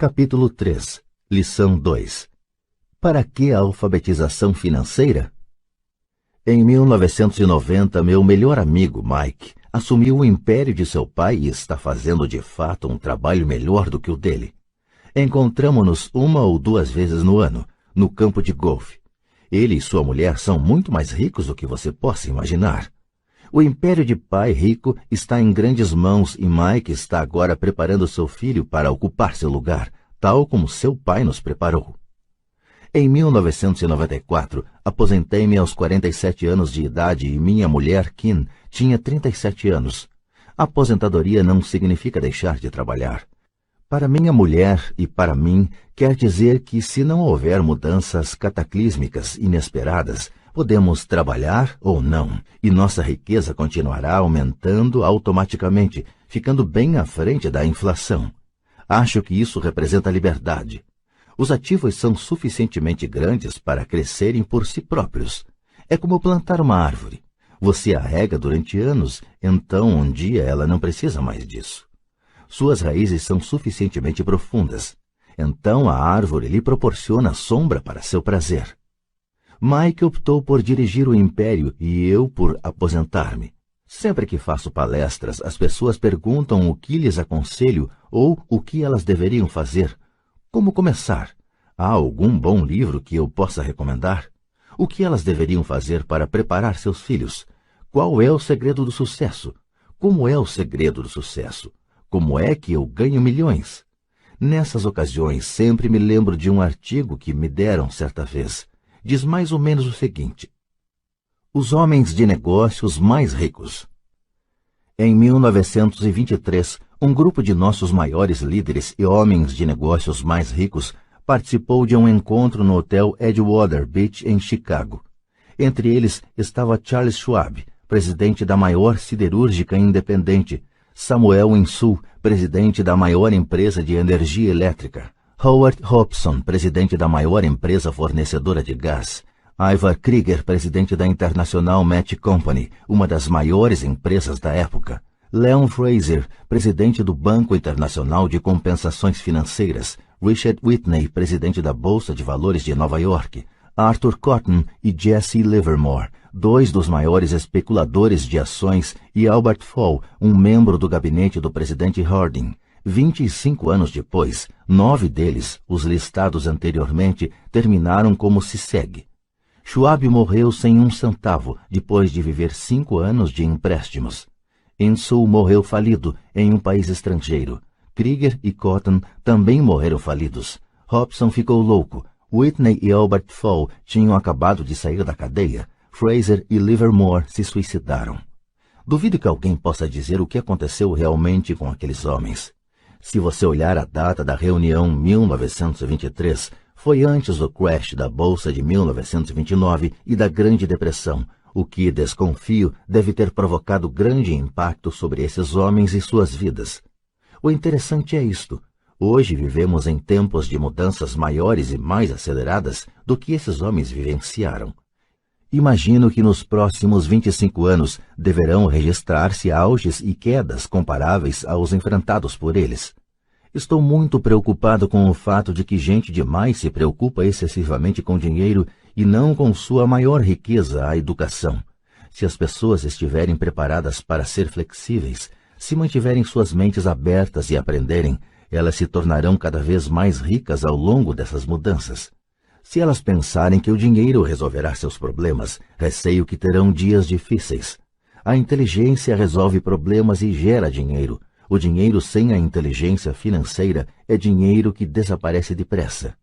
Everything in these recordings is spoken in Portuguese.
Capítulo 3. Lição 2. Para que a alfabetização financeira? Em 1990, meu melhor amigo, Mike, assumiu o império de seu pai e está fazendo de fato um trabalho melhor do que o dele. Encontramo-nos 1 ou 2 vezes no ano, no campo de golfe. Ele e sua mulher são muito mais ricos do que você possa imaginar. O império de pai rico está em grandes mãos e Mike está agora preparando seu filho para ocupar seu lugar, tal como seu pai nos preparou. Em 1994, aposentei-me aos 47 anos de idade e minha mulher, Kim, tinha 37 anos. A aposentadoria não significa deixar de trabalhar. Para minha mulher e para mim, quer dizer que se não houver mudanças cataclísmicas inesperadas, podemos trabalhar ou não, e nossa riqueza continuará aumentando automaticamente, ficando bem à frente da inflação. Acho que isso representa liberdade. Os ativos são suficientemente grandes para crescerem por si próprios. É como plantar uma árvore. Você a rega durante anos, então um dia ela não precisa mais disso. Suas raízes são suficientemente profundas. Então a árvore lhe proporciona sombra para seu prazer. Mike optou por dirigir o império e eu por aposentar-me. Sempre que faço palestras, as pessoas perguntam o que lhes aconselho ou o que elas deveriam fazer. Como começar? Há algum bom livro que eu possa recomendar? O que elas deveriam fazer para preparar seus filhos? Qual é o segredo do sucesso? Como é o segredo do sucesso? Como é que eu ganho milhões? Nessas ocasiões, sempre me lembro de um artigo que me deram certa vez. Diz mais ou menos o seguinte: os homens de negócios mais ricos. Em 1923, um grupo de nossos maiores líderes e homens de negócios mais ricos participou de um encontro no hotel Edgewater Beach, em Chicago. Entre eles estava Charles Schwab, presidente da maior siderúrgica independente, Samuel Insull, presidente da maior empresa de energia elétrica, Howard Hobson, presidente da maior empresa fornecedora de gás, Ivar Krieger, presidente da International Match Company, uma das maiores empresas da época, Leon Fraser, presidente do Banco Internacional de Compensações Financeiras, Richard Whitney, presidente da Bolsa de Valores de Nova York, Arthur Cotton e Jesse Livermore, 2 dos maiores especuladores de ações, e Albert Fall, um membro do gabinete do presidente Harding. 25 anos depois, 9 deles, os listados anteriormente, terminaram como se segue. Schwab morreu sem um centavo, depois de viver 5 anos de empréstimos. Insull morreu falido em um país estrangeiro. Krieger e Cotton também morreram falidos. Hobson ficou louco. Whitney e Albert Fall tinham acabado de sair da cadeia. Fraser e Livermore se suicidaram. Duvido que alguém possa dizer o que aconteceu realmente com aqueles homens. Se você olhar a data da reunião 1923, foi antes do crash da Bolsa de 1929 e da Grande Depressão, o que, desconfio, deve ter provocado grande impacto sobre esses homens e suas vidas. O interessante é isto. Hoje vivemos em tempos de mudanças maiores e mais aceleradas do que esses homens vivenciaram. Imagino que nos próximos 25 anos deverão registrar-se auges e quedas comparáveis aos enfrentados por eles. Estou muito preocupado com o fato de que gente demais se preocupa excessivamente com dinheiro e não com sua maior riqueza, a educação. Se as pessoas estiverem preparadas para ser flexíveis, se mantiverem suas mentes abertas e aprenderem, elas se tornarão cada vez mais ricas ao longo dessas mudanças. Se elas pensarem que o dinheiro resolverá seus problemas, receio que terão dias difíceis. A inteligência resolve problemas e gera dinheiro. O dinheiro sem a inteligência financeira é dinheiro que desaparece depressa.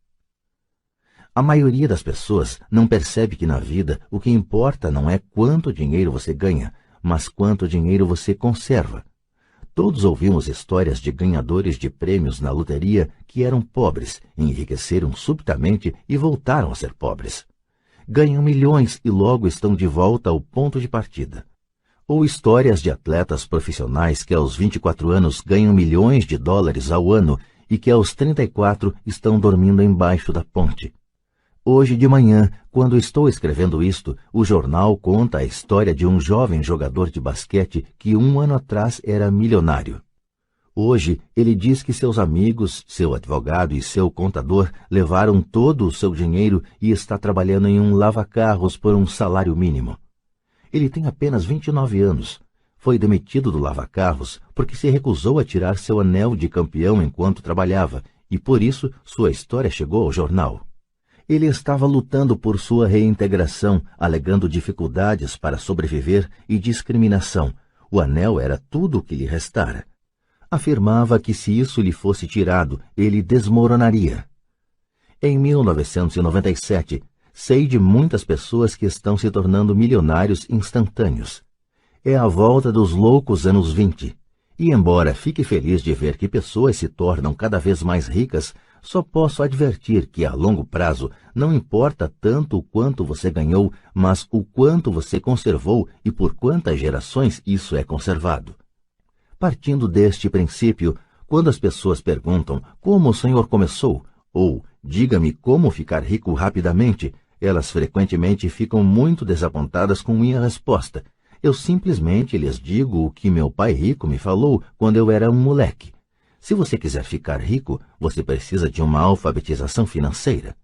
A maioria das pessoas não percebe que na vida o que importa não é quanto dinheiro você ganha, mas quanto dinheiro você conserva. Todos ouvimos histórias de ganhadores de prêmios na loteria que eram pobres, enriqueceram subitamente e voltaram a ser pobres. Ganham milhões e logo estão de volta ao ponto de partida. Ou histórias de atletas profissionais que aos 24 anos ganham milhões de dólares ao ano e que aos 34 estão dormindo embaixo da ponte. Hoje de manhã, quando estou escrevendo isto, o jornal conta a história de um jovem jogador de basquete que 1 ano atrás era milionário. Hoje, ele diz que seus amigos, seu advogado e seu contador levaram todo o seu dinheiro e está trabalhando em um lava-carros por um salário mínimo. Ele tem apenas 29 anos. Foi demitido do lava-carros porque se recusou a tirar seu anel de campeão enquanto trabalhava, e por isso sua história chegou ao jornal. Ele estava lutando por sua reintegração, alegando dificuldades para sobreviver e discriminação. O anel era tudo o que lhe restara. Afirmava que se isso lhe fosse tirado, ele desmoronaria. Em 1997, sei de muitas pessoas que estão se tornando milionários instantâneos. É a volta dos loucos anos 20. E embora fique feliz de ver que pessoas se tornam cada vez mais ricas, só posso advertir que a longo prazo não importa tanto o quanto você ganhou, mas o quanto você conservou e por quantas gerações isso é conservado. Partindo deste princípio, quando as pessoas perguntam como o senhor começou, ou diga-me como ficar rico rapidamente, elas frequentemente ficam muito desapontadas com minha resposta. Eu simplesmente lhes digo o que meu pai rico me falou quando eu era um moleque. Se você quiser ficar rico, você precisa de uma alfabetização financeira.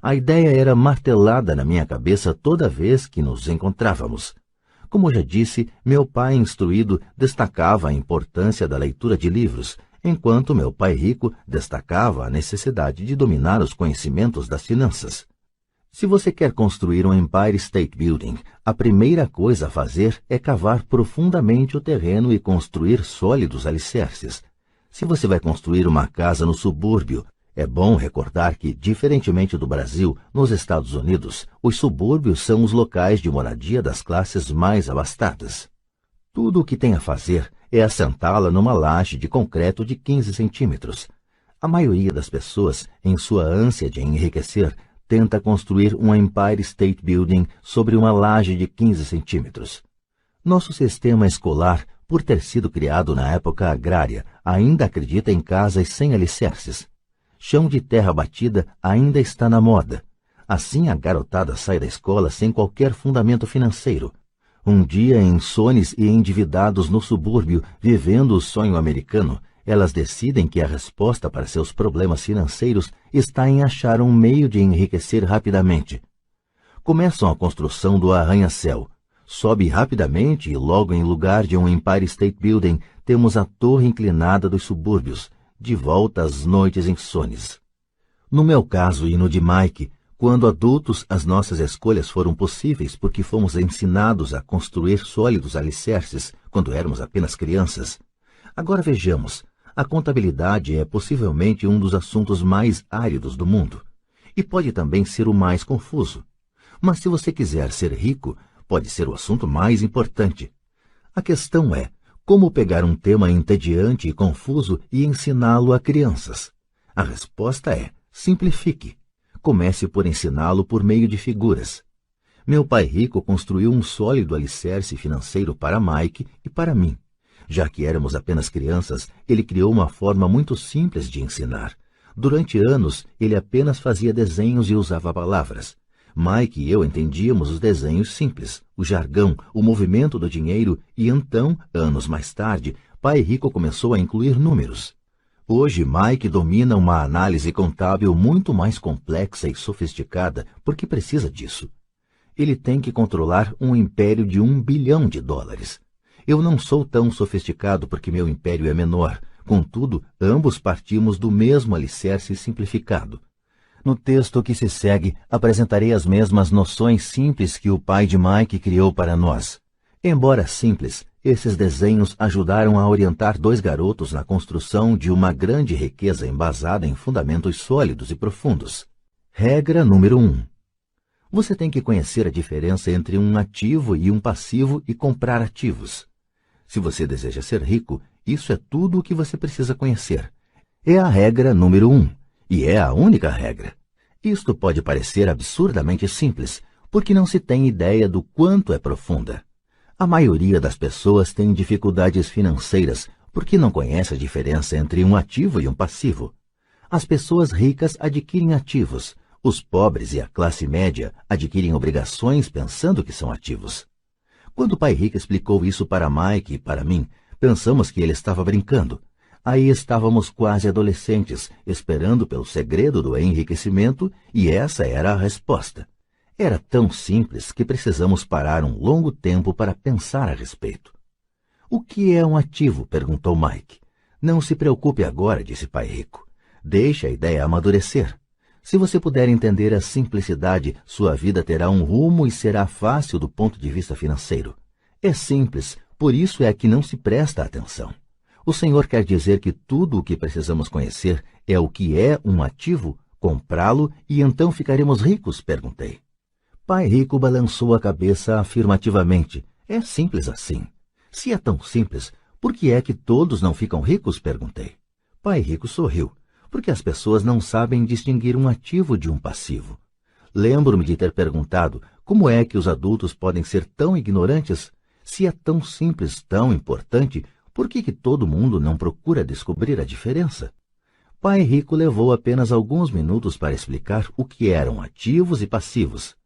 A ideia era martelada na minha cabeça toda vez que nos encontrávamos. Como já disse, meu pai instruído destacava a importância da leitura de livros, enquanto meu pai rico destacava a necessidade de dominar os conhecimentos das finanças. Se você quer construir um Empire State Building, a primeira coisa a fazer é cavar profundamente o terreno e construir sólidos alicerces. Se você vai construir uma casa no subúrbio, é bom recordar que, diferentemente do Brasil, nos Estados Unidos, os subúrbios são os locais de moradia das classes mais abastadas. Tudo o que tem a fazer é assentá-la numa laje de concreto de 15 centímetros. A maioria das pessoas, em sua ânsia de enriquecer, tenta construir um Empire State Building sobre uma laje de 15 centímetros. Nosso sistema escolar, por ter sido criado na época agrária, ainda acredita em casas sem alicerces. Chão de terra batida ainda está na moda. Assim a garotada sai da escola sem qualquer fundamento financeiro. Um dia, insones e endividados no subúrbio, vivendo o sonho americano, elas decidem que a resposta para seus problemas financeiros está em achar um meio de enriquecer rapidamente. Começam a construção do arranha-céu. Sobe rapidamente e logo em lugar de um Empire State Building temos a torre inclinada dos subúrbios, de volta às noites insones. No meu caso e no de Mike, quando adultos as nossas escolhas foram possíveis porque fomos ensinados a construir sólidos alicerces quando éramos apenas crianças. Agora vejamos, a contabilidade é possivelmente um dos assuntos mais áridos do mundo, e pode também ser o mais confuso. Mas se você quiser ser rico, pode ser o assunto mais importante. A questão é, como pegar um tema entediante e confuso e ensiná-lo a crianças? A resposta é, simplifique. Comece por ensiná-lo por meio de figuras. Meu pai rico construiu um sólido alicerce financeiro para Mike e para mim. Já que éramos apenas crianças, ele criou uma forma muito simples de ensinar. Durante anos, ele apenas fazia desenhos e usava palavras. Mike e eu entendíamos os desenhos simples, o jargão, o movimento do dinheiro e então, anos mais tarde, pai rico começou a incluir números. Hoje, Mike domina uma análise contábil muito mais complexa e sofisticada porque precisa disso. Ele tem que controlar um império de $1 bilhão. Eu não sou tão sofisticado porque meu império é menor, contudo, ambos partimos do mesmo alicerce simplificado. No texto que se segue, apresentarei as mesmas noções simples que o pai de Mike criou para nós. Embora simples, esses desenhos ajudaram a orientar dois garotos na construção de uma grande riqueza embasada em fundamentos sólidos e profundos. Regra número 1. Você tem que conhecer a diferença entre um ativo e um passivo e comprar ativos. Se você deseja ser rico, isso é tudo o que você precisa conhecer. É a regra número 1, e é a única regra. Isto pode parecer absurdamente simples, porque não se tem ideia do quanto é profunda. A maioria das pessoas tem dificuldades financeiras porque não conhece a diferença entre um ativo e um passivo. As pessoas ricas adquirem ativos, os pobres e a classe média adquirem obrigações pensando que são ativos. Quando o pai rico explicou isso para Mike e para mim, pensamos que ele estava brincando. Aí estávamos quase adolescentes, esperando pelo segredo do enriquecimento, e essa era a resposta. Era tão simples que precisamos parar um longo tempo para pensar a respeito. O que é um ativo? Perguntou Mike. Não se preocupe agora, disse Pai Rico. Deixe a ideia amadurecer. Se você puder entender a simplicidade, sua vida terá um rumo e será fácil do ponto de vista financeiro. É simples, por isso é que não se presta atenção. O Senhor quer dizer que tudo o que precisamos conhecer é o que é um ativo, comprá-lo e então ficaremos ricos? Perguntei. Pai Rico balançou a cabeça afirmativamente. É simples assim. Se é tão simples, por que é que todos não ficam ricos? Perguntei. Pai Rico sorriu. Porque as pessoas não sabem distinguir um ativo de um passivo. Lembro-me de ter perguntado como é que os adultos podem ser tão ignorantes? Se é tão simples, tão importante, por que todo mundo não procura descobrir a diferença? Pai Rico levou apenas alguns minutos para explicar o que eram ativos e passivos.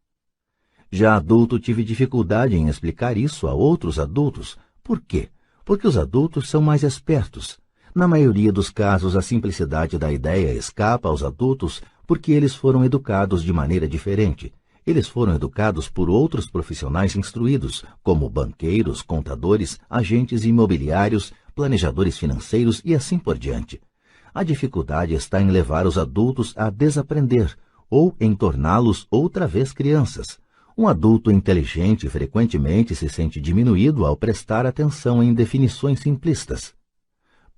Já adulto, tive dificuldade em explicar isso a outros adultos. Por quê? Porque os adultos são mais espertos. Na maioria dos casos, a simplicidade da ideia escapa aos adultos porque eles foram educados de maneira diferente. Eles foram educados por outros profissionais instruídos, como banqueiros, contadores, agentes imobiliários, planejadores financeiros e assim por diante. A dificuldade está em levar os adultos a desaprender ou em torná-los outra vez crianças. Um adulto inteligente frequentemente se sente diminuído ao prestar atenção em definições simplistas.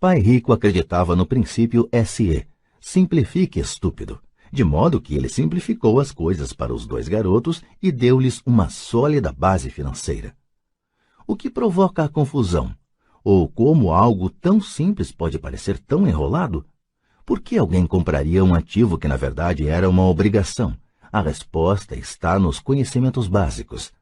Pai Rico acreditava no princípio SE, simplifique estúpido, de modo que ele simplificou as coisas para os dois garotos e deu-lhes uma sólida base financeira. O que provoca a confusão? Ou como algo tão simples pode parecer tão enrolado? Por que alguém compraria um ativo que na verdade era uma obrigação? A resposta está nos conhecimentos básicos.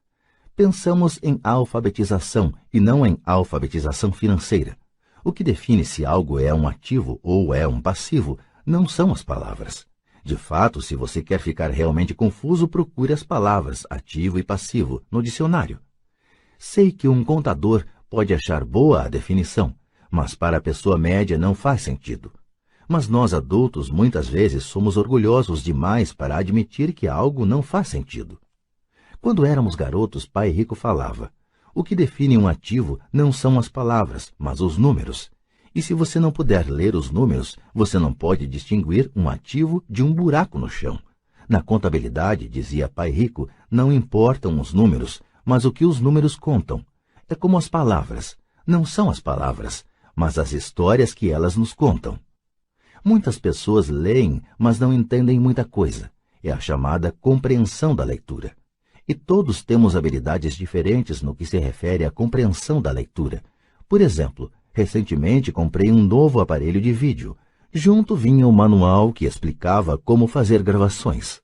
Pensamos em alfabetização e não em alfabetização financeira. O que define se algo é um ativo ou é um passivo não são as palavras. De fato, se você quer ficar realmente confuso, procure as palavras ativo e passivo no dicionário. Sei que um contador pode achar boa a definição, mas para a pessoa média não faz sentido. Mas nós adultos muitas vezes somos orgulhosos demais para admitir que algo não faz sentido. Quando éramos garotos, Pai Rico falava: o que define um ativo não são as palavras, mas os números. E se você não puder ler os números, você não pode distinguir um ativo de um buraco no chão. Na contabilidade, dizia Pai Rico, não importam os números, mas o que os números contam. É como as palavras. Não são as palavras, mas as histórias que elas nos contam. Muitas pessoas leem, mas não entendem muita coisa. É a chamada compreensão da leitura. E todos temos habilidades diferentes no que se refere à compreensão da leitura. Por exemplo, recentemente comprei um novo aparelho de vídeo. Junto vinha um manual que explicava como fazer gravações.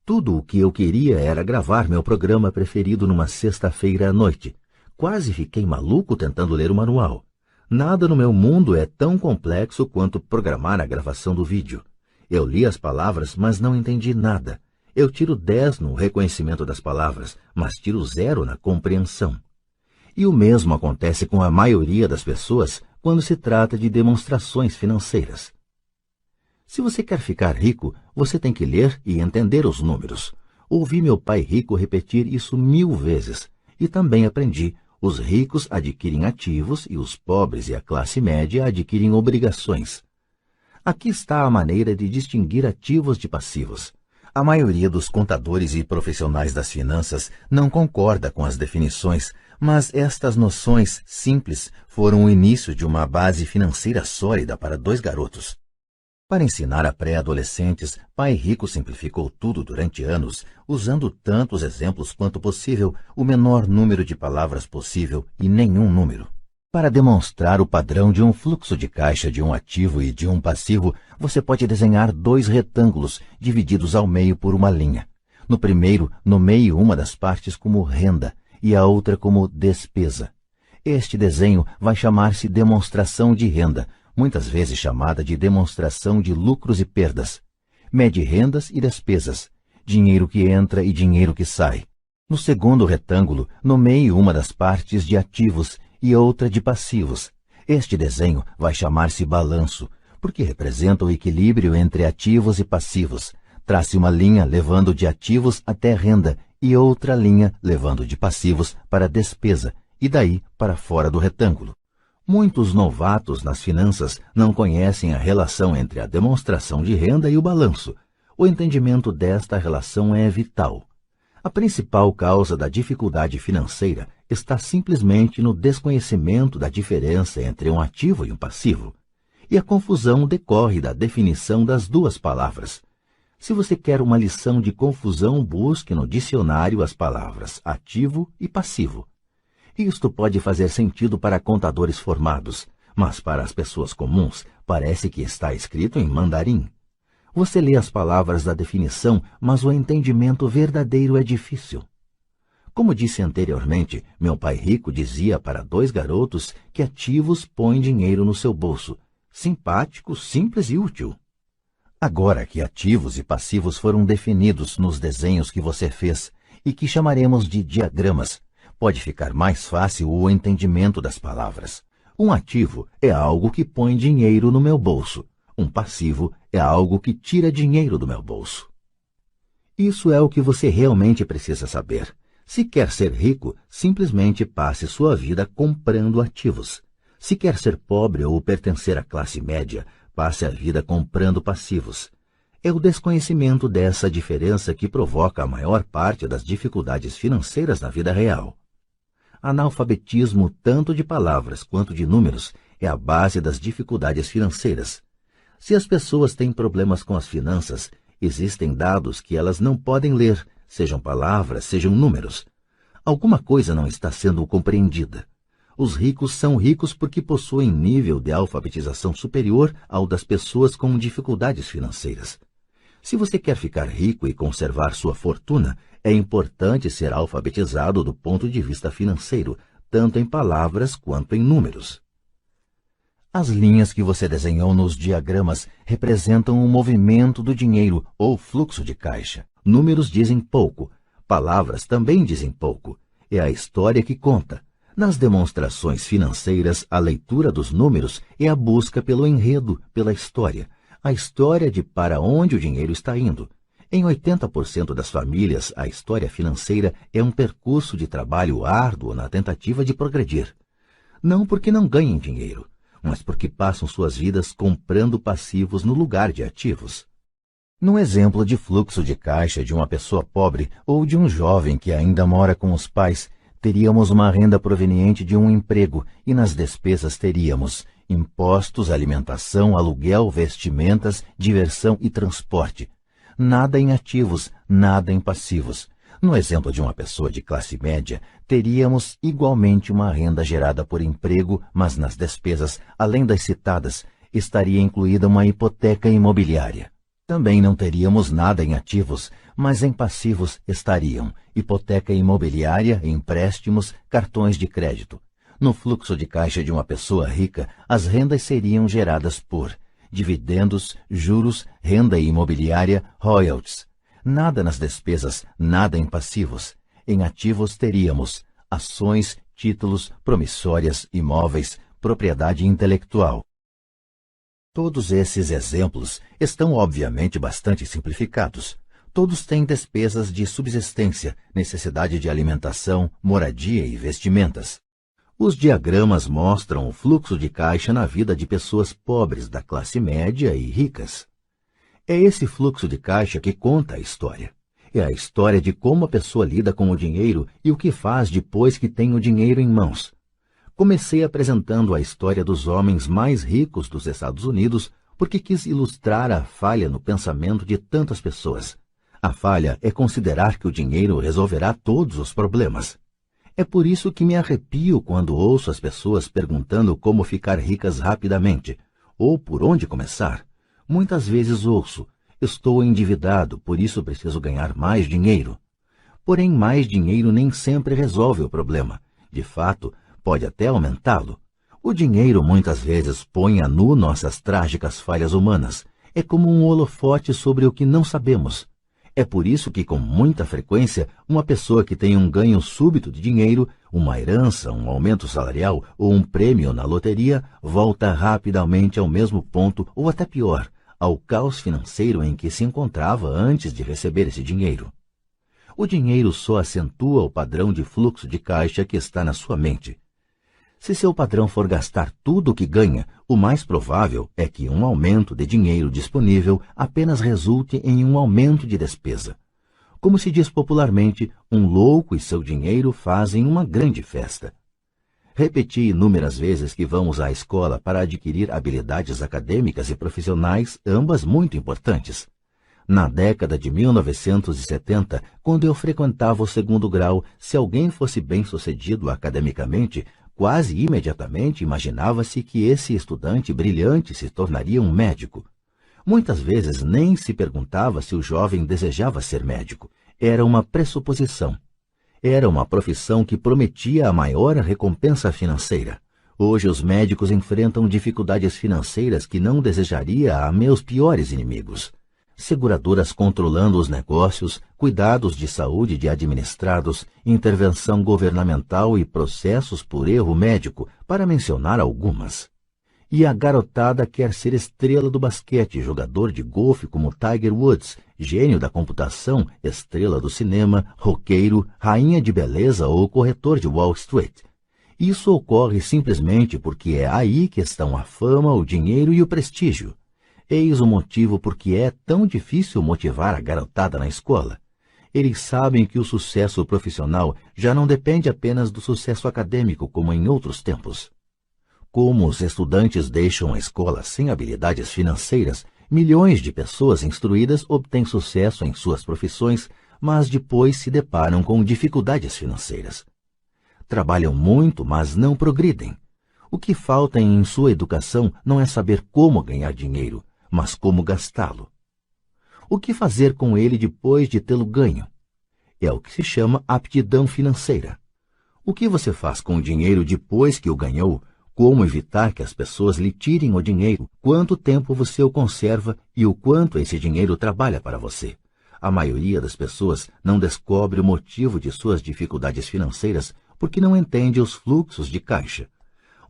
Tudo o que eu queria era gravar meu programa preferido numa sexta-feira à noite. Quase fiquei maluco tentando ler o manual. Nada no meu mundo é tão complexo quanto programar a gravação do vídeo. Eu li as palavras, mas não entendi nada. Eu tiro 10 no reconhecimento das palavras, mas tiro 0 na compreensão. E o mesmo acontece com a maioria das pessoas quando se trata de demonstrações financeiras. Se você quer ficar rico, você tem que ler e entender os números. Ouvi meu pai rico repetir isso 1000 vezes e também aprendi: os ricos adquirem ativos e os pobres e a classe média adquirem obrigações. Aqui está a maneira de distinguir ativos de passivos. A maioria dos contadores e profissionais das finanças não concorda com as definições, mas estas noções simples foram o início de uma base financeira sólida para 2 garotos. Para ensinar a pré-adolescentes, Pai Rico simplificou tudo durante anos, usando tantos exemplos quanto possível, o menor número de palavras possível e nenhum número. Para demonstrar o padrão de um fluxo de caixa de um ativo e de um passivo, você pode desenhar 2 retângulos divididos ao meio por uma linha. No primeiro, nomeie uma das partes como renda e a outra como despesa. Este desenho vai chamar-se demonstração de renda, muitas vezes chamada de demonstração de lucros e perdas. Mede rendas e despesas, dinheiro que entra e dinheiro que sai. No segundo retângulo, nomeie uma das partes de ativos e outra de passivos. Este desenho vai chamar-se balanço, porque representa o equilíbrio entre ativos e passivos. Trace uma linha levando de ativos até renda e outra linha levando de passivos para despesa e daí para fora do retângulo. Muitos novatos nas finanças não conhecem a relação entre a demonstração de renda e o balanço. O entendimento desta relação é vital. A principal causa da dificuldade financeira está simplesmente no desconhecimento da diferença entre um ativo e um passivo. E a confusão decorre da definição das duas palavras. Se você quer uma lição de confusão, busque no dicionário as palavras ativo e passivo. Isto pode fazer sentido para contadores formados, mas para as pessoas comuns parece que está escrito em mandarim. Você lê as palavras da definição, mas o entendimento verdadeiro é difícil. Como disse anteriormente, meu pai rico dizia para 2 garotos que ativos põem dinheiro no seu bolso. Simpático, simples e útil. Agora que ativos e passivos foram definidos nos desenhos que você fez e que chamaremos de diagramas, pode ficar mais fácil o entendimento das palavras. Um ativo é algo que põe dinheiro no meu bolso. Um passivo é algo que tira dinheiro do meu bolso. Isso é o que você realmente precisa saber. Se quer ser rico, simplesmente passe sua vida comprando ativos. Se quer ser pobre ou pertencer à classe média, passe a vida comprando passivos. É o desconhecimento dessa diferença que provoca a maior parte das dificuldades financeiras na vida real. Analfabetismo, tanto de palavras quanto de números, é a base das dificuldades financeiras. Se as pessoas têm problemas com as finanças, existem dados que elas não podem ler, sejam palavras, sejam números. Alguma coisa não está sendo compreendida. Os ricos são ricos porque possuem nível de alfabetização superior ao das pessoas com dificuldades financeiras. Se você quer ficar rico e conservar sua fortuna, é importante ser alfabetizado do ponto de vista financeiro, tanto em palavras quanto em números. As linhas que você desenhou nos diagramas representam o movimento do dinheiro ou fluxo de caixa. Números dizem pouco, palavras também dizem pouco. É a história que conta. Nas demonstrações financeiras, a leitura dos números é a busca pelo enredo, pela história. A história de para onde o dinheiro está indo. Em 80% das famílias, a história financeira é um percurso de trabalho árduo na tentativa de progredir. Não porque não ganhem dinheiro, mas porque passam suas vidas comprando passivos no lugar de ativos. No exemplo de fluxo de caixa de uma pessoa pobre ou de um jovem que ainda mora com os pais, teríamos uma renda proveniente de um emprego e nas despesas teríamos impostos, alimentação, aluguel, vestimentas, diversão e transporte. Nada em ativos, nada em passivos. No exemplo de uma pessoa de classe média, teríamos igualmente uma renda gerada por emprego, mas nas despesas, além das citadas, estaria incluída uma hipoteca imobiliária. Também não teríamos nada em ativos, mas em passivos estariam hipoteca imobiliária, empréstimos, cartões de crédito. No fluxo de caixa de uma pessoa rica, as rendas seriam geradas por dividendos, juros, renda imobiliária, royalties. Nada nas despesas, nada em passivos. Em ativos teríamos ações, títulos, promissórias, imóveis, propriedade intelectual. Todos esses exemplos estão obviamente bastante simplificados. Todos têm despesas de subsistência, necessidade de alimentação, moradia e vestimentas. Os diagramas mostram o fluxo de caixa na vida de pessoas pobres da classe média e ricas. É esse fluxo de caixa que conta a história. É a história de como a pessoa lida com o dinheiro e o que faz depois que tem o dinheiro em mãos. Comecei apresentando a história dos homens mais ricos dos Estados Unidos porque quis ilustrar a falha no pensamento de tantas pessoas. A falha é considerar que o dinheiro resolverá todos os problemas. É por isso que me arrepio quando ouço as pessoas perguntando como ficar ricas rapidamente, ou por onde começar. Muitas vezes ouço, estou endividado, por isso preciso ganhar mais dinheiro. Porém, mais dinheiro nem sempre resolve o problema. De fato, pode até aumentá-lo. O dinheiro muitas vezes põe a nu nossas trágicas falhas humanas. É como um holofote sobre o que não sabemos. É por isso que, com muita frequência, uma pessoa que tem um ganho súbito de dinheiro, uma herança, um aumento salarial ou um prêmio na loteria, volta rapidamente ao mesmo ponto ou até pior, ao caos financeiro em que se encontrava antes de receber esse dinheiro. O dinheiro só acentua o padrão de fluxo de caixa que está na sua mente. Se seu padrão for gastar tudo o que ganha, o mais provável é que um aumento de dinheiro disponível apenas resulte em um aumento de despesa. Como se diz popularmente, um louco e seu dinheiro fazem uma grande festa. Repeti inúmeras vezes que vamos à escola para adquirir habilidades acadêmicas e profissionais, ambas muito importantes. Na década de 1970, quando eu frequentava o 2º grau, se alguém fosse bem-sucedido academicamente, quase imediatamente imaginava-se que esse estudante brilhante se tornaria um médico. Muitas vezes nem se perguntava se o jovem desejava ser médico. Era uma pressuposição. Era uma profissão que prometia a maior recompensa financeira. Hoje os médicos enfrentam dificuldades financeiras que não desejaria a meus piores inimigos. Seguradoras controlando os negócios, cuidados de saúde de administrados, intervenção governamental e processos por erro médico, para mencionar algumas. E a garotada quer ser estrela do basquete, jogador de golfe como Tiger Woods, gênio da computação, estrela do cinema, roqueiro, rainha de beleza ou corretor de Wall Street. Isso ocorre simplesmente porque é aí que estão a fama, o dinheiro e o prestígio. Eis o motivo por que é tão difícil motivar a garotada na escola. Eles sabem que o sucesso profissional já não depende apenas do sucesso acadêmico como em outros tempos. Como os estudantes deixam a escola sem habilidades financeiras, milhões de pessoas instruídas obtêm sucesso em suas profissões, mas depois se deparam com dificuldades financeiras. Trabalham muito, mas não progridem. O que falta em sua educação não é saber como ganhar dinheiro, mas como gastá-lo. O que fazer com ele depois de tê-lo ganho? É o que se chama aptidão financeira. O que você faz com o dinheiro depois que o ganhou? Como evitar que as pessoas lhe tirem o dinheiro? Quanto tempo você o conserva e o quanto esse dinheiro trabalha para você? A maioria das pessoas não descobre o motivo de suas dificuldades financeiras porque não entende os fluxos de caixa.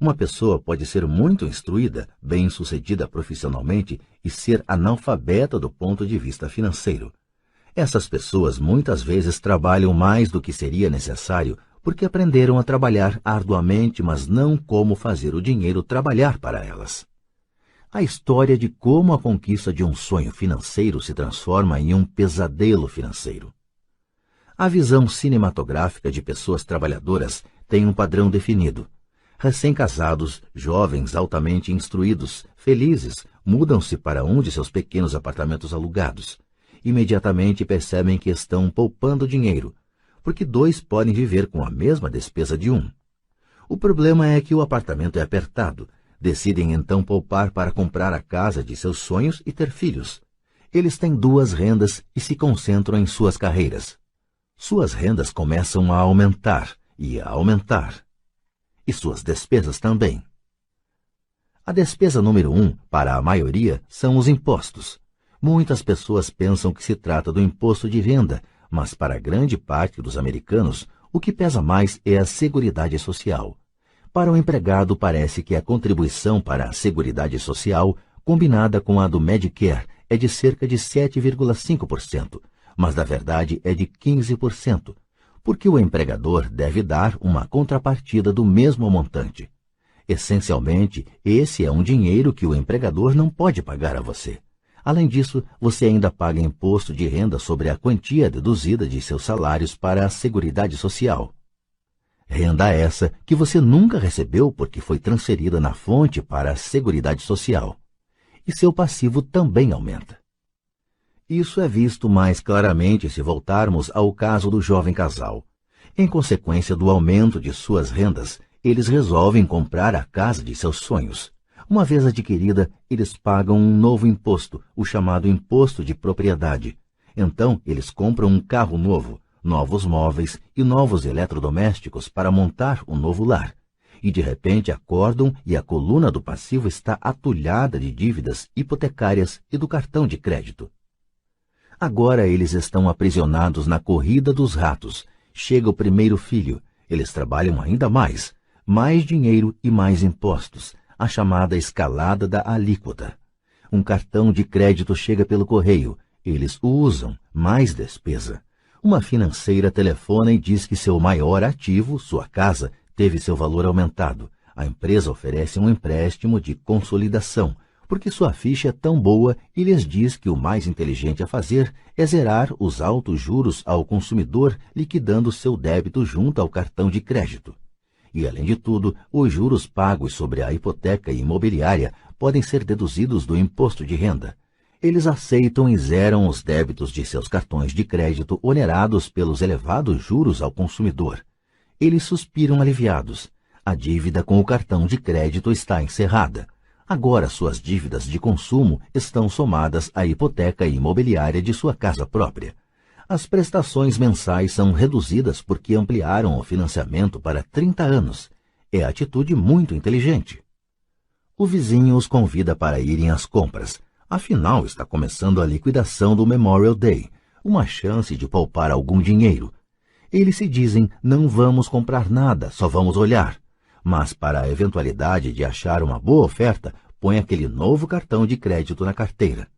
Uma pessoa pode ser muito instruída, bem-sucedida profissionalmente e ser analfabeta do ponto de vista financeiro. Essas pessoas muitas vezes trabalham mais do que seria necessário porque aprenderam a trabalhar arduamente, mas não como fazer o dinheiro trabalhar para elas. A história de como a conquista de um sonho financeiro se transforma em um pesadelo financeiro. A visão cinematográfica de pessoas trabalhadoras tem um padrão definido. Recém-casados, jovens altamente instruídos, felizes, mudam-se para um de seus pequenos apartamentos alugados. Imediatamente percebem que estão poupando dinheiro, porque dois podem viver com a mesma despesa de um. O problema é que o apartamento é apertado. Decidem então poupar para comprar a casa de seus sonhos e ter filhos. Eles têm duas rendas e se concentram em suas carreiras. Suas rendas começam a aumentar e a aumentar. E suas despesas também. A despesa número 1, para a maioria, são os impostos. Muitas pessoas pensam que se trata do imposto de renda, mas para grande parte dos americanos, o que pesa mais é a Seguridade Social. Para o empregado, parece que a contribuição para a Seguridade Social, combinada com a do Medicare, é de cerca de 7,5%, mas na verdade é de 15%. Porque o empregador deve dar uma contrapartida do mesmo montante. Essencialmente, esse é um dinheiro que o empregador não pode pagar a você. Além disso, você ainda paga imposto de renda sobre a quantia deduzida de seus salários para a Seguridade Social. Renda essa que você nunca recebeu porque foi transferida na fonte para a Seguridade Social. E seu passivo também aumenta. Isso é visto mais claramente se voltarmos ao caso do jovem casal. Em consequência do aumento de suas rendas, eles resolvem comprar a casa de seus sonhos. Uma vez adquirida, eles pagam um novo imposto, o chamado imposto de propriedade. Então, eles compram um carro novo, novos móveis e novos eletrodomésticos para montar um novo lar. E de repente acordam e a coluna do passivo está atulhada de dívidas hipotecárias e do cartão de crédito. Agora eles estão aprisionados na corrida dos ratos. Chega o primeiro filho. Eles trabalham ainda mais. Mais dinheiro e mais impostos. A chamada escalada da alíquota. Um cartão de crédito chega pelo correio. Eles o usam. Mais despesa. Uma financeira telefona e diz que seu maior ativo, sua casa, teve seu valor aumentado. A empresa oferece um empréstimo de consolidação, porque sua ficha é tão boa e lhes diz que o mais inteligente a fazer é zerar os altos juros ao consumidor, liquidando seu débito junto ao cartão de crédito. E, além de tudo, os juros pagos sobre a hipoteca imobiliária podem ser deduzidos do imposto de renda. Eles aceitam e zeram os débitos de seus cartões de crédito onerados pelos elevados juros ao consumidor. Eles suspiram aliviados. A dívida com o cartão de crédito está encerrada. Agora suas dívidas de consumo estão somadas à hipoteca imobiliária de sua casa própria. As prestações mensais são reduzidas porque ampliaram o financiamento para 30 anos. É atitude muito inteligente. O vizinho os convida para irem às compras. Afinal, está começando a liquidação do Memorial Day, uma chance de poupar algum dinheiro. Eles se dizem, não vamos comprar nada, só vamos olhar. Mas para a eventualidade de achar uma boa oferta, põe aquele novo cartão de crédito na carteira.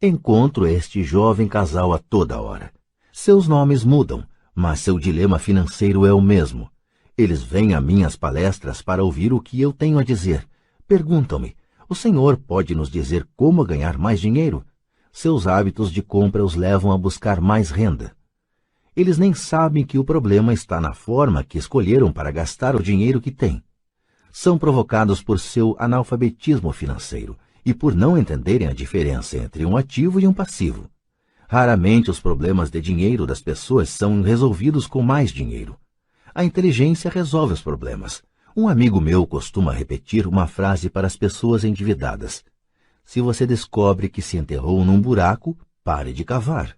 Encontro este jovem casal a toda hora. Seus nomes mudam, mas seu dilema financeiro é o mesmo. Eles vêm a minhas palestras para ouvir o que eu tenho a dizer. Perguntam-me, o senhor pode nos dizer como ganhar mais dinheiro? Seus hábitos de compra os levam a buscar mais renda. Eles nem sabem que o problema está na forma que escolheram para gastar o dinheiro que têm. São provocados por seu analfabetismo financeiro e por não entenderem a diferença entre um ativo e um passivo. Raramente os problemas de dinheiro das pessoas são resolvidos com mais dinheiro. A inteligência resolve os problemas. Um amigo meu costuma repetir uma frase para as pessoas endividadas. Se você descobre que se enterrou num buraco, pare de cavar.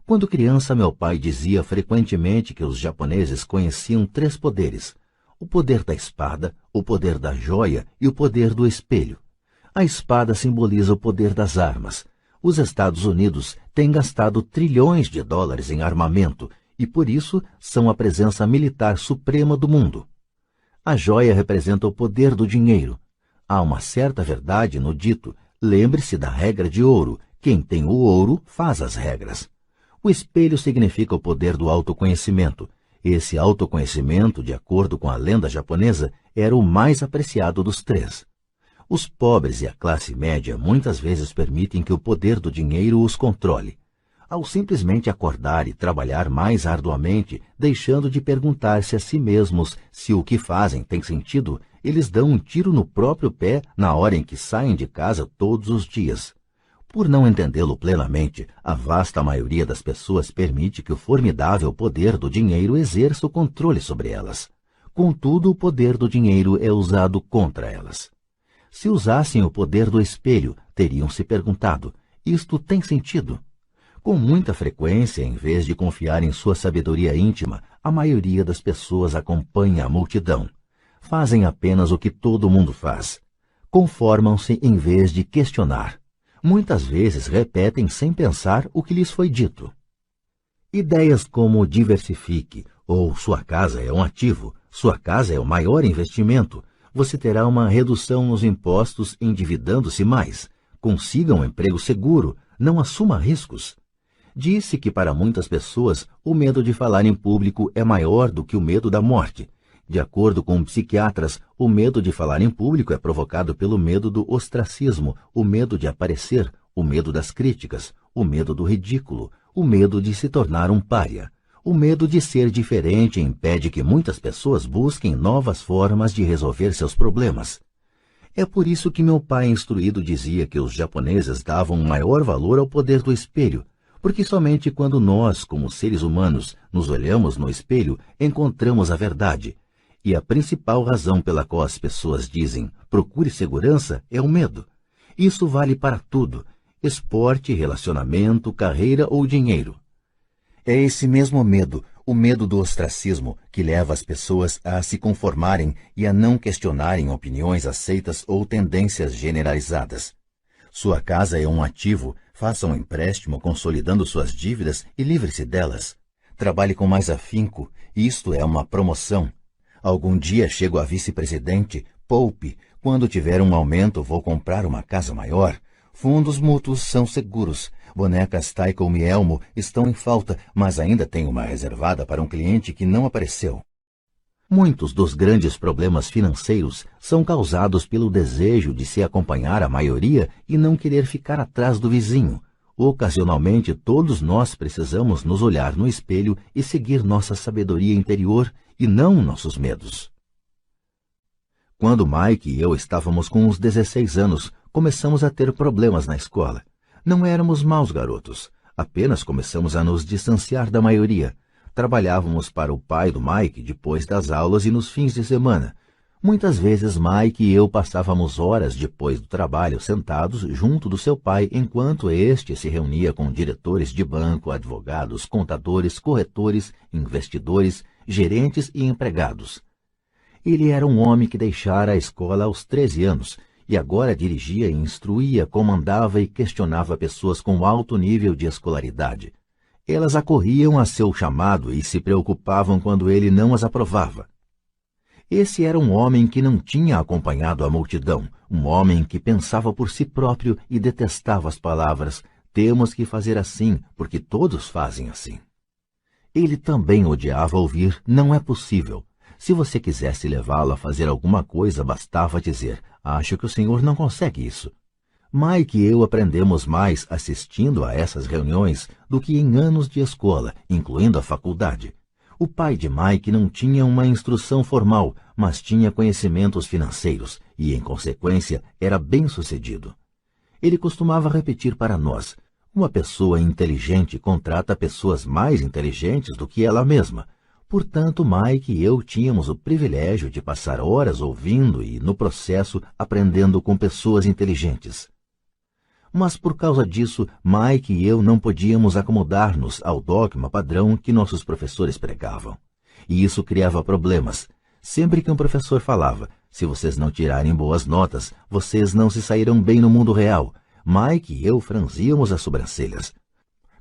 Quando criança, meu pai dizia frequentemente que os japoneses conheciam 3 poderes: o poder da espada, o poder da joia e o poder do espelho. A espada simboliza o poder das armas. Os Estados Unidos têm gastado trilhões de dólares em armamento e, por isso, são a presença militar suprema do mundo. A joia representa o poder do dinheiro. Há uma certa verdade no dito, lembre-se da regra de ouro, quem tem o ouro faz as regras. O espelho significa o poder do autoconhecimento. Esse autoconhecimento, de acordo com a lenda japonesa, era o mais apreciado dos 3. Os pobres e a classe média muitas vezes permitem que o poder do dinheiro os controle. Ao simplesmente acordar e trabalhar mais arduamente, deixando de perguntar-se a si mesmos se o que fazem tem sentido, eles dão um tiro no próprio pé na hora em que saem de casa todos os dias. Por não entendê-lo plenamente, a vasta maioria das pessoas permite que o formidável poder do dinheiro exerça o controle sobre elas. Contudo, o poder do dinheiro é usado contra elas. Se usassem o poder do espelho, teriam se perguntado, isto tem sentido? Com muita frequência, em vez de confiar em sua sabedoria íntima, a maioria das pessoas acompanha a multidão. Fazem apenas o que todo mundo faz. Conformam-se em vez de questionar. Muitas vezes repetem sem pensar o que lhes foi dito. Ideias como diversifique, ou sua casa é um ativo, sua casa é o maior investimento, você terá uma redução nos impostos endividando-se mais, consiga um emprego seguro, não assuma riscos. Disse que para muitas pessoas o medo de falar em público é maior do que o medo da morte. De acordo com psiquiatras, o medo de falar em público é provocado pelo medo do ostracismo, o medo de aparecer, o medo das críticas, o medo do ridículo, o medo de se tornar um pária. O medo de ser diferente impede que muitas pessoas busquem novas formas de resolver seus problemas. É por isso que meu pai instruído dizia que os japoneses davam maior valor ao poder do espelho, porque somente quando nós, como seres humanos, nos olhamos no espelho, encontramos a verdade. E a principal razão pela qual as pessoas dizem procure segurança é o medo. Isso vale para tudo: esporte, relacionamento, carreira ou dinheiro. É esse mesmo medo, o medo do ostracismo, que leva as pessoas a se conformarem e a não questionarem opiniões aceitas ou tendências generalizadas. Sua casa é um ativo, Faça um empréstimo consolidando suas dívidas e livre-se delas. Trabalhe com mais afinco, isto é uma promoção. Algum dia chego a vice-presidente, poupe. Quando tiver um aumento, vou comprar uma casa maior. Fundos mútuos são seguros. Bonecas Tyco e Elmo estão em falta, mas ainda tenho uma reservada para um cliente que não apareceu. Muitos dos grandes problemas financeiros são causados pelo desejo de se acompanhar a maioria e não querer ficar atrás do vizinho. Ocasionalmente, todos nós precisamos nos olhar no espelho e seguir nossa sabedoria interior e não nossos medos. Quando Mike e eu estávamos com uns 16 anos, começamos a ter problemas na escola. Não éramos maus garotos, apenas começamos a nos distanciar da maioria. Trabalhávamos para o pai do Mike depois das aulas e nos fins de semana. Muitas vezes Mike e eu passávamos horas depois do trabalho sentados junto do seu pai enquanto este se reunia com diretores de banco, advogados, contadores, corretores, investidores, gerentes e empregados. Ele era um homem que deixara a escola aos 13 anos e agora dirigia e instruía, comandava e questionava pessoas com alto nível de escolaridade. Elas acorriam a seu chamado e se preocupavam quando ele não as aprovava. Esse era um homem que não tinha acompanhado a multidão, um homem que pensava por si próprio e detestava as palavras "temos que fazer assim, porque todos fazem assim". Ele também odiava ouvir "não é possível". Se você quisesse levá-lo a fazer alguma coisa, bastava dizer "acho que o senhor não consegue isso". Mike e eu aprendemos mais assistindo a essas reuniões do que em anos de escola, incluindo a faculdade. O pai de Mike não tinha uma instrução formal, mas tinha conhecimentos financeiros e, em consequência, era bem-sucedido. Ele costumava repetir para nós: uma pessoa inteligente contrata pessoas mais inteligentes do que ela mesma. Portanto, Mike e eu tínhamos o privilégio de passar horas ouvindo e, no processo, aprendendo com pessoas inteligentes. Mas por causa disso, Mike e eu não podíamos acomodar-nos ao dogma padrão que nossos professores pregavam. E isso criava problemas. Sempre que um professor falava, se vocês não tirarem boas notas, vocês não se sairão bem no mundo real, Mike e eu franzíamos as sobrancelhas.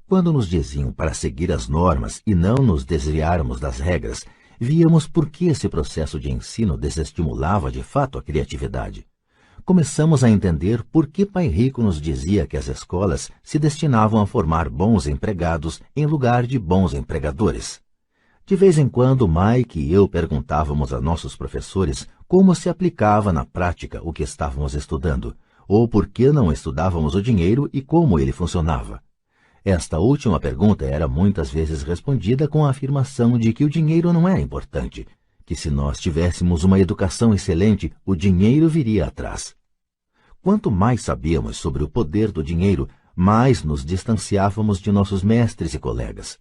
Quando nos diziam para seguir as normas e não nos desviarmos das regras, víamos por que esse processo de ensino desestimulava de fato a criatividade. Começamos a entender por que Pai Rico nos dizia que as escolas se destinavam a formar bons empregados em lugar de bons empregadores. De vez em quando, Mike e eu perguntávamos a nossos professores como se aplicava na prática o que estávamos estudando, ou por que não estudávamos o dinheiro e como ele funcionava. Esta última pergunta era muitas vezes respondida com a afirmação de que o dinheiro não era importante, que se nós tivéssemos uma educação excelente, o dinheiro viria atrás. Quanto mais sabíamos sobre o poder do dinheiro, mais nos distanciávamos de nossos mestres e colegas.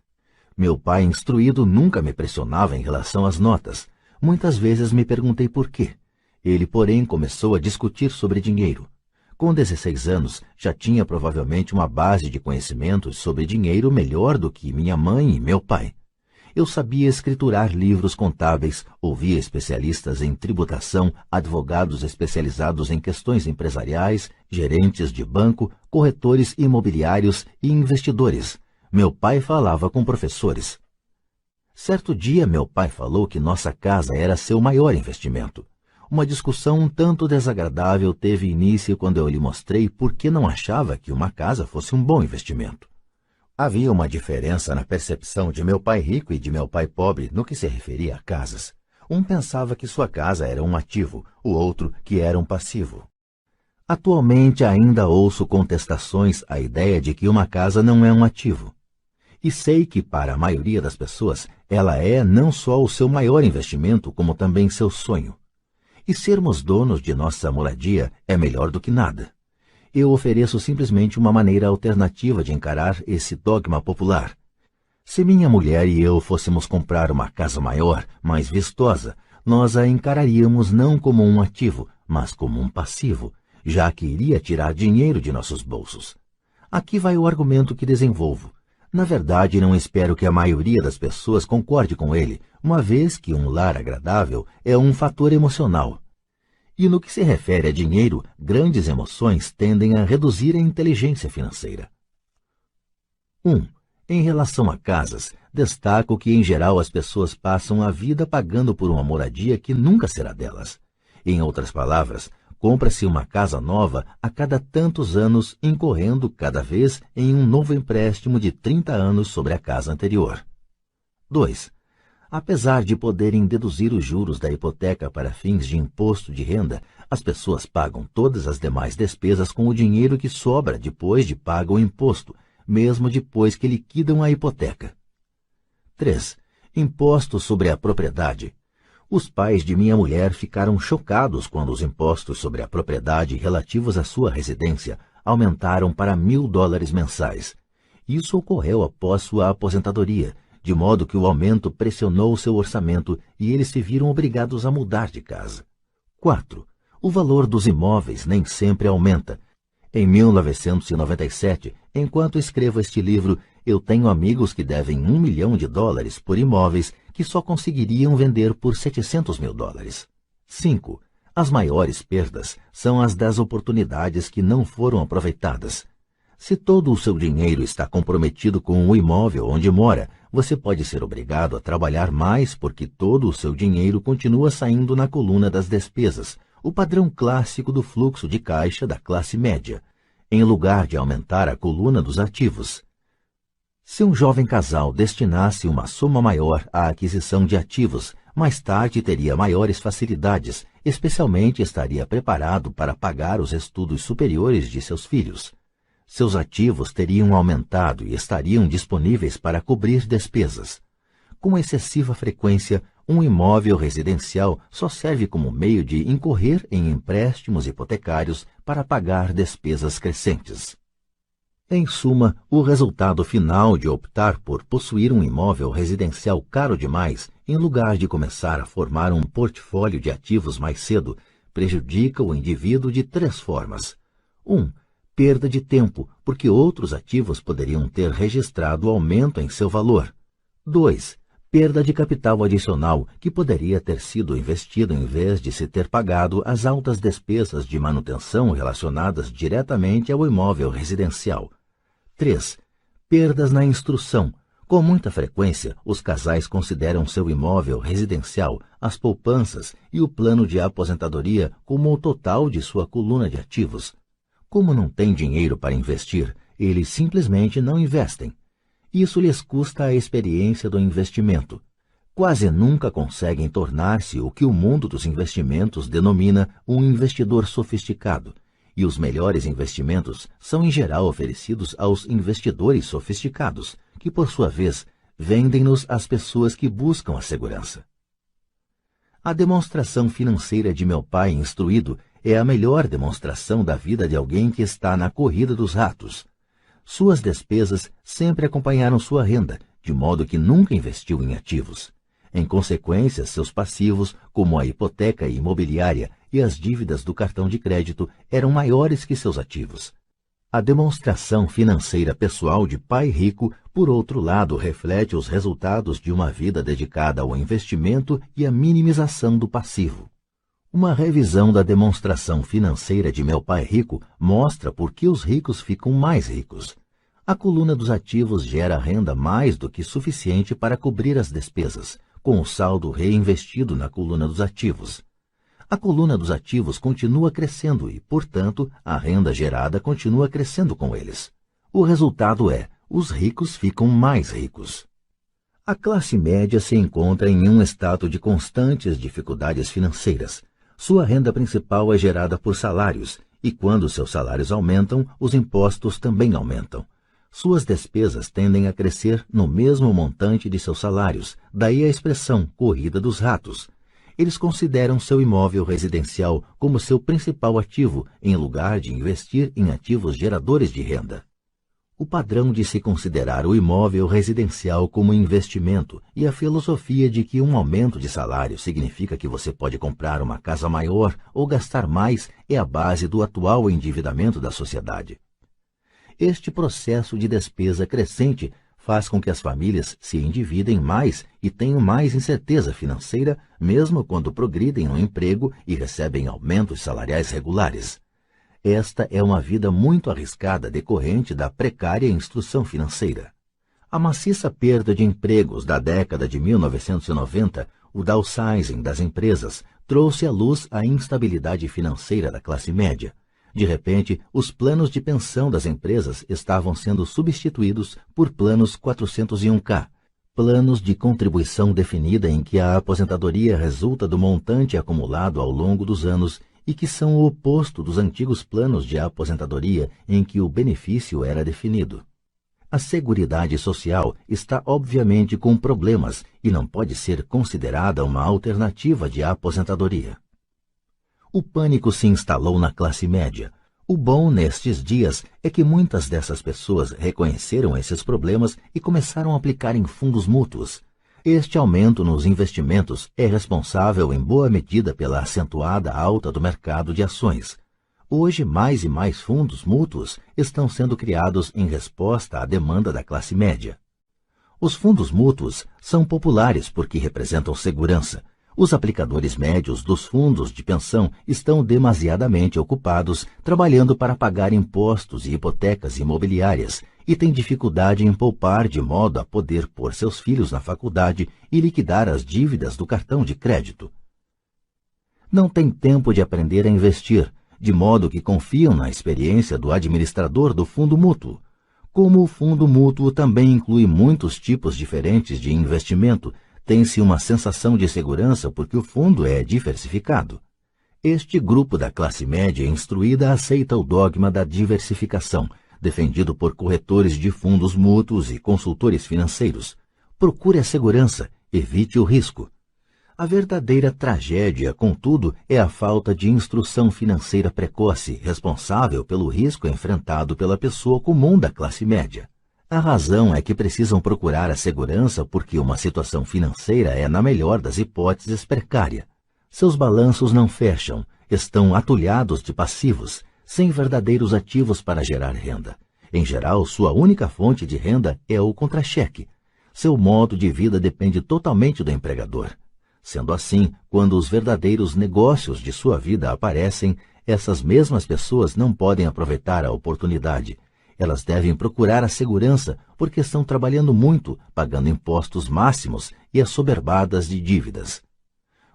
Meu pai instruído nunca me pressionava em relação às notas. Muitas vezes me perguntei por quê. Ele, porém, começou a discutir sobre dinheiro. Com 16 anos, já tinha provavelmente uma base de conhecimentos sobre dinheiro melhor do que minha mãe e meu pai. Eu sabia escriturar livros contábeis, ouvia especialistas em tributação, advogados especializados em questões empresariais, gerentes de banco, corretores imobiliários e investidores. Meu pai falava com professores. Certo dia, meu pai falou que nossa casa era seu maior investimento. Uma discussão um tanto desagradável teve início quando eu lhe mostrei por que não achava que uma casa fosse um bom investimento. Havia uma diferença na percepção de meu pai rico e de meu pai pobre no que se referia a casas. Um pensava que sua casa era um ativo, o outro que era um passivo. Atualmente ainda ouço contestações à ideia de que uma casa não é um ativo. E sei que para a maioria das pessoas ela é não só o seu maior investimento, como também seu sonho. E sermos donos de nossa moradia é melhor do que nada. Eu ofereço simplesmente uma maneira alternativa de encarar esse dogma popular. Se minha mulher e eu fôssemos comprar uma casa maior, mais vistosa, nós a encararíamos não como um ativo, mas como um passivo, já que iria tirar dinheiro de nossos bolsos. Aqui vai o argumento que desenvolvo. Na verdade, não espero que a maioria das pessoas concorde com ele, uma vez que um lar agradável é um fator emocional. E no que se refere a dinheiro, grandes emoções tendem a reduzir a inteligência financeira. Em relação a casas, destaco que em geral as pessoas passam a vida pagando por uma moradia que nunca será delas. Em outras palavras, compra-se uma casa nova a cada tantos anos, incorrendo cada vez em um novo empréstimo de 30 anos sobre a casa anterior. 2. Apesar de poderem deduzir os juros da hipoteca para fins de imposto de renda, as pessoas pagam todas as demais despesas com o dinheiro que sobra depois de pago o imposto, mesmo depois que liquidam a hipoteca. 3. Impostos sobre a propriedade. Os pais de minha mulher ficaram chocados quando os impostos sobre a propriedade relativos à sua residência aumentaram para $1.000 mensais. Isso ocorreu após sua aposentadoria, de modo que o aumento pressionou seu orçamento e eles se viram obrigados a mudar de casa. 4. O valor dos imóveis nem sempre aumenta. Em 1997, enquanto escrevo este livro, eu tenho amigos que devem $1 milhão por imóveis que só conseguiriam vender por $700 mil. 5. As maiores perdas são as das oportunidades que não foram aproveitadas. Se todo o seu dinheiro está comprometido com o imóvel onde mora, você pode ser obrigado a trabalhar mais porque todo o seu dinheiro continua saindo na coluna das despesas, o padrão clássico do fluxo de caixa da classe média, em lugar de aumentar a coluna dos ativos. Se um jovem casal destinasse uma soma maior à aquisição de ativos, mais tarde teria maiores facilidades, especialmente estaria preparado para pagar os estudos superiores de seus filhos. Seus ativos teriam aumentado e estariam disponíveis para cobrir despesas. Com excessiva frequência, um imóvel residencial só serve como meio de incorrer em empréstimos hipotecários para pagar despesas crescentes. Em suma, o resultado final de optar por possuir um imóvel residencial caro demais, em lugar de começar a formar um portfólio de ativos mais cedo, prejudica o indivíduo de 3 formas. 1. Perda de tempo, porque outros ativos poderiam ter registrado aumento em seu valor. 2. Perda de capital adicional, que poderia ter sido investido em vez de se ter pagado as altas despesas de manutenção relacionadas diretamente ao imóvel residencial. 3. Perdas na instrução. Com muita frequência, os casais consideram seu imóvel residencial, as poupanças e o plano de aposentadoria como o total de sua coluna de ativos. Como não têm dinheiro para investir, eles simplesmente não investem. Isso lhes custa a experiência do investimento. Quase nunca conseguem tornar-se o que o mundo dos investimentos denomina um investidor sofisticado, e os melhores investimentos são em geral oferecidos aos investidores sofisticados, que por sua vez vendem-nos às pessoas que buscam a segurança. A demonstração financeira de meu pai instruído é a melhor demonstração da vida de alguém que está na corrida dos ratos. Suas despesas sempre acompanharam sua renda, de modo que nunca investiu em ativos. Em consequência, seus passivos, como a hipoteca imobiliária e as dívidas do cartão de crédito, eram maiores que seus ativos. A demonstração financeira pessoal de pai rico, por outro lado, reflete os resultados de uma vida dedicada ao investimento e à minimização do passivo. Uma revisão da demonstração financeira de meu pai rico mostra por que os ricos ficam mais ricos. A coluna dos ativos gera renda mais do que suficiente para cobrir as despesas, com o saldo reinvestido na coluna dos ativos. A coluna dos ativos continua crescendo e, portanto, a renda gerada continua crescendo com eles. O resultado é, os ricos ficam mais ricos. A classe média se encontra em um estado de constantes dificuldades financeiras. Sua renda principal é gerada por salários, e quando seus salários aumentam, os impostos também aumentam. Suas despesas tendem a crescer no mesmo montante de seus salários, daí a expressão corrida dos ratos. Eles consideram seu imóvel residencial como seu principal ativo, em lugar de investir em ativos geradores de renda. O padrão de se considerar o imóvel residencial como investimento e a filosofia de que um aumento de salário significa que você pode comprar uma casa maior ou gastar mais é a base do atual endividamento da sociedade. Este processo de despesa crescente faz com que as famílias se endividem mais e tenham mais incerteza financeira, mesmo quando progridem no emprego e recebem aumentos salariais regulares. Esta é uma vida muito arriscada decorrente da precária instrução financeira. A maciça perda de empregos da década de 1990, o downsizing das empresas, trouxe à luz a instabilidade financeira da classe média. De repente, os planos de pensão das empresas estavam sendo substituídos por planos 401k, planos de contribuição definida em que a aposentadoria resulta do montante acumulado ao longo dos anos e que são o oposto dos antigos planos de aposentadoria em que o benefício era definido. A Seguridade Social está obviamente com problemas e não pode ser considerada uma alternativa de aposentadoria. O pânico se instalou na classe média. O bom nestes dias é que muitas dessas pessoas reconheceram esses problemas e começaram a aplicar em fundos mútuos. Este aumento nos investimentos é responsável em boa medida pela acentuada alta do mercado de ações. Hoje, mais e mais fundos mútuos estão sendo criados em resposta à demanda da classe média. Os fundos mútuos são populares porque representam segurança. Os aplicadores médios dos fundos de pensão estão demasiadamente ocupados trabalhando para pagar impostos e hipotecas imobiliárias e têm dificuldade em poupar de modo a poder pôr seus filhos na faculdade e liquidar as dívidas do cartão de crédito. Não têm tempo de aprender a investir, de modo que confiam na experiência do administrador do fundo mútuo. Como o fundo mútuo também inclui muitos tipos diferentes de investimento, tem-se uma sensação de segurança porque o fundo é diversificado. Este grupo da classe média instruída aceita o dogma da diversificação, defendido por corretores de fundos mútuos e consultores financeiros. Procure a segurança, evite o risco. A verdadeira tragédia, contudo, é a falta de instrução financeira precoce, responsável pelo risco enfrentado pela pessoa comum da classe média. A razão é que precisam procurar a segurança porque uma situação financeira é, na melhor das hipóteses, precária. Seus balanços não fecham, estão atulhados de passivos, sem verdadeiros ativos para gerar renda. Em geral, sua única fonte de renda é o contra-cheque. Seu modo de vida depende totalmente do empregador. Sendo assim, quando os verdadeiros negócios de sua vida aparecem, essas mesmas pessoas não podem aproveitar a oportunidade. Elas devem procurar a segurança porque estão trabalhando muito, pagando impostos máximos e assoberbadas de dívidas.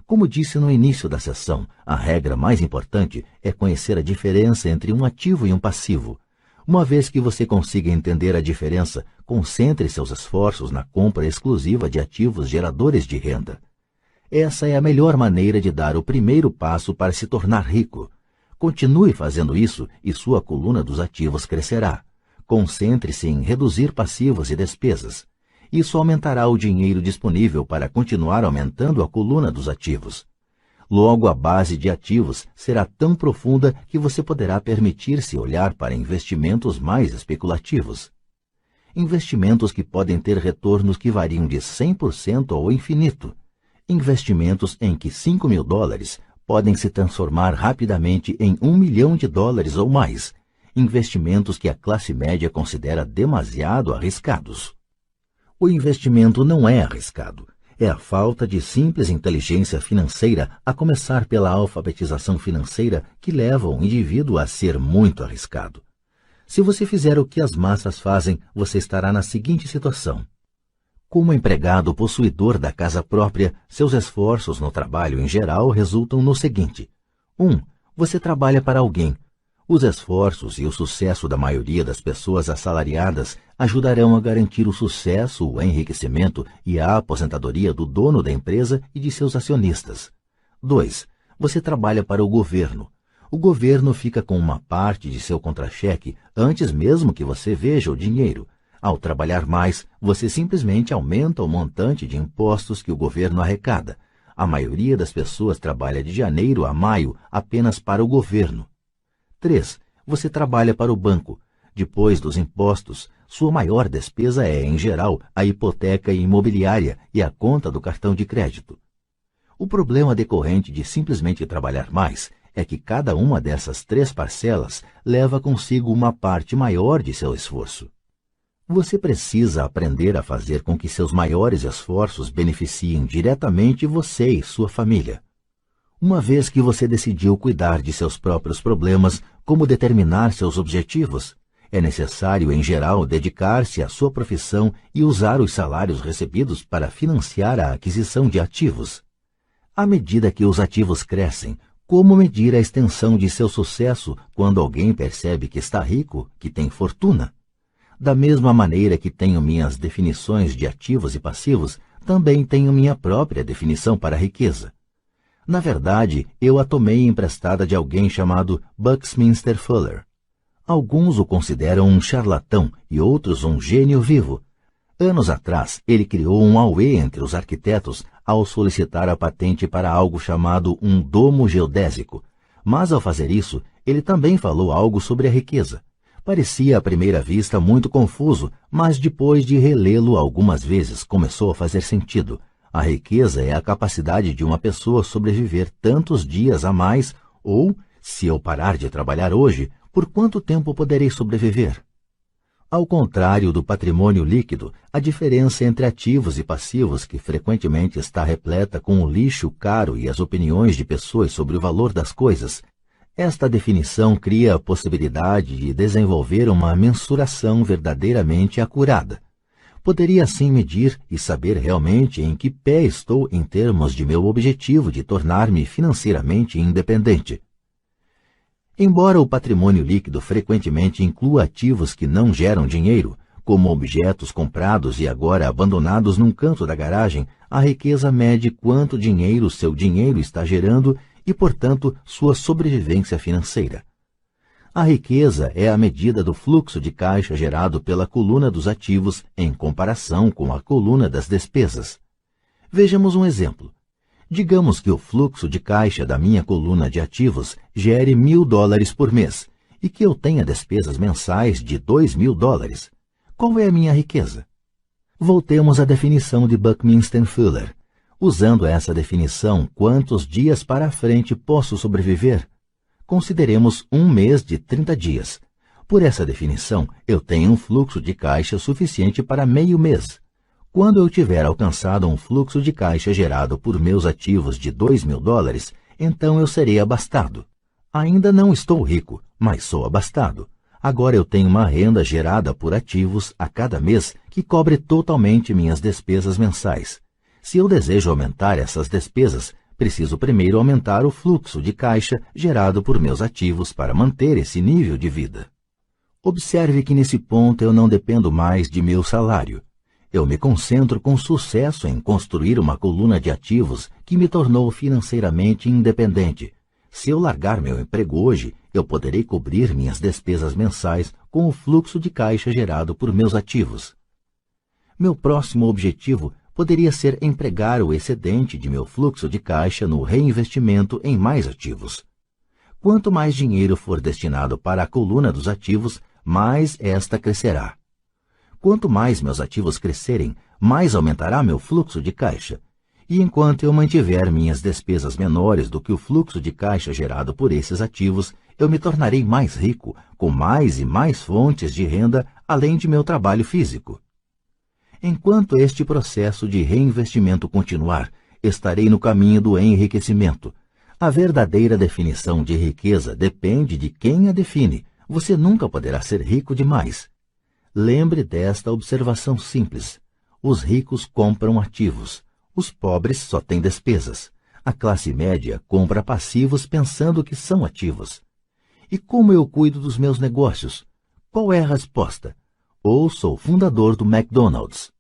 Como disse no início da sessão, a regra mais importante é conhecer a diferença entre um ativo e um passivo. Uma vez que você consiga entender a diferença, concentre seus esforços na compra exclusiva de ativos geradores de renda. Essa é a melhor maneira de dar o primeiro passo para se tornar rico. Continue fazendo isso e sua coluna dos ativos crescerá. Concentre-se em reduzir passivos e despesas. Isso aumentará o dinheiro disponível para continuar aumentando a coluna dos ativos. Logo, a base de ativos será tão profunda que você poderá permitir-se olhar para investimentos mais especulativos. Investimentos que podem ter retornos que variam de 100% ao infinito. Investimentos em que $5.000 podem se transformar rapidamente em $1 milhão ou mais. Investimentos que a classe média considera demasiado arriscados. O investimento não é arriscado. É a falta de simples inteligência financeira, a começar pela alfabetização financeira, que leva o indivíduo a ser muito arriscado. Se você fizer o que as massas fazem, você estará na seguinte situação. Como empregado possuidor da casa própria, seus esforços no trabalho em geral resultam no seguinte. 1. Você trabalha para alguém. Os esforços e o sucesso da maioria das pessoas assalariadas ajudarão a garantir o sucesso, o enriquecimento e a aposentadoria do dono da empresa e de seus acionistas. 2. Você trabalha para o governo. O governo fica com uma parte de seu contra-cheque antes mesmo que você veja o dinheiro. Ao trabalhar mais, você simplesmente aumenta o montante de impostos que o governo arrecada. A maioria das pessoas trabalha de janeiro a maio apenas para o governo. 3. Você trabalha para o banco. Depois dos impostos, sua maior despesa é, em geral, a hipoteca imobiliária e a conta do cartão de crédito. O problema decorrente de simplesmente trabalhar mais é que cada uma dessas 3 parcelas leva consigo uma parte maior de seu esforço. Você precisa aprender a fazer com que seus maiores esforços beneficiem diretamente você e sua família. Uma vez que você decidiu cuidar de seus próprios problemas, como determinar seus objetivos? É necessário, em geral, dedicar-se à sua profissão e usar os salários recebidos para financiar a aquisição de ativos. À medida que os ativos crescem, como medir a extensão de seu sucesso quando alguém percebe que está rico, que tem fortuna? Da mesma maneira que tenho minhas definições de ativos e passivos, também tenho minha própria definição para a riqueza. Na verdade, eu a tomei emprestada de alguém chamado Buckminster Fuller. Alguns o consideram um charlatão e outros um gênio vivo. Anos atrás, ele criou um auê entre os arquitetos ao solicitar a patente para algo chamado um domo geodésico. Mas ao fazer isso, ele também falou algo sobre a riqueza. Parecia à primeira vista muito confuso, mas depois de relê-lo algumas vezes começou a fazer sentido. A riqueza é a capacidade de uma pessoa sobreviver tantos dias a mais, ou, se eu parar de trabalhar hoje, por quanto tempo poderei sobreviver? Ao contrário do patrimônio líquido, a diferença entre ativos e passivos, que frequentemente está repleta com o lixo caro e as opiniões de pessoas sobre o valor das coisas, esta definição cria a possibilidade de desenvolver uma mensuração verdadeiramente acurada. Poderia assim medir e saber realmente em que pé estou em termos de meu objetivo de tornar-me financeiramente independente. Embora o patrimônio líquido frequentemente inclua ativos que não geram dinheiro, como objetos comprados e agora abandonados num canto da garagem, a riqueza mede quanto dinheiro seu dinheiro está gerando e, portanto, sua sobrevivência financeira. A riqueza é a medida do fluxo de caixa gerado pela coluna dos ativos em comparação com a coluna das despesas. Vejamos um exemplo. Digamos que o fluxo de caixa da minha coluna de ativos gere $1.000 por mês e que eu tenha despesas mensais de $2.000. Qual é a minha riqueza? Voltemos à definição de Buckminster Fuller. Usando essa definição, quantos dias para frente posso sobreviver? Consideremos um mês de 30 dias. Por essa definição, eu tenho um fluxo de caixa suficiente para meio mês. Quando eu tiver alcançado um fluxo de caixa gerado por meus ativos de $2.000, então eu serei abastado. Ainda não estou rico, mas sou abastado. Agora eu tenho uma renda gerada por ativos a cada mês que cobre totalmente minhas despesas mensais. Se eu desejo aumentar essas despesas, preciso primeiro aumentar o fluxo de caixa gerado por meus ativos para manter esse nível de vida. Observe que nesse ponto eu não dependo mais de meu salário. Eu me concentro com sucesso em construir uma coluna de ativos que me tornou financeiramente independente. Se eu largar meu emprego hoje, eu poderei cobrir minhas despesas mensais com o fluxo de caixa gerado por meus ativos. Meu próximo objetivo poderia ser empregar o excedente de meu fluxo de caixa no reinvestimento em mais ativos. Quanto mais dinheiro for destinado para a coluna dos ativos, mais esta crescerá. Quanto mais meus ativos crescerem, mais aumentará meu fluxo de caixa. E enquanto eu mantiver minhas despesas menores do que o fluxo de caixa gerado por esses ativos, eu me tornarei mais rico, com mais e mais fontes de renda, além de meu trabalho físico. Enquanto este processo de reinvestimento continuar, estarei no caminho do enriquecimento. A verdadeira definição de riqueza depende de quem a define. Você nunca poderá ser rico demais. Lembre desta observação simples. Os ricos compram ativos. Os pobres só têm despesas. A classe média compra passivos pensando que são ativos. E como eu cuido dos meus negócios? Qual é a resposta? Ou sou fundador do McDonald's.